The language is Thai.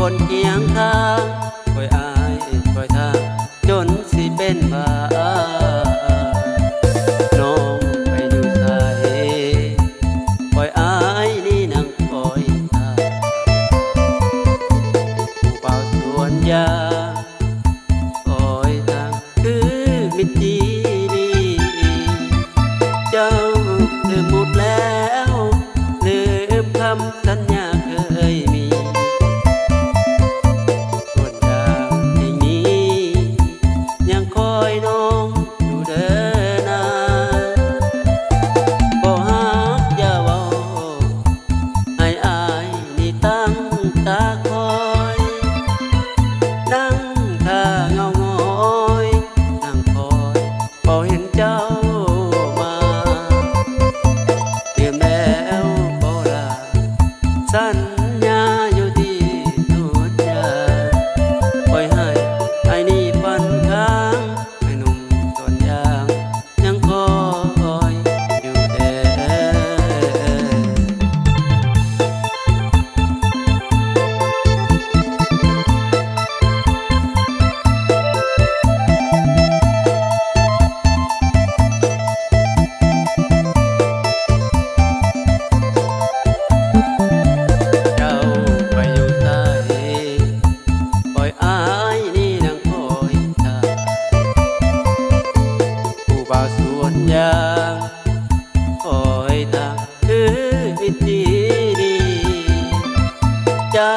คนเคียงข้างคอยอายคอยทางจนสิเป็นบ้าน้องไปอยู่ไสคอยอายนี่นั่งคอยทางผู้เป่าสวนยางคอยทางคือมิตรดีเจ้าลืมหมดแล้วลืมคำสัญญาเคยมีส่วนยางที่นี้ยังคอยน้องอยู่เด้อนาบ่ฮักอย่าเว้าให้อายนี่ตั้งตาคอยนั่งท่าเงาง้อยนั่งคอยพอเห็นเจ้าสัญญาอยู่ที่สุดยาปล่อยให้ไอ้นี่ฝันค้างให้หนุ่มต้นยางยังคอยอยู่เด้สวนยางคอยทางคือวิธีดีเจ้า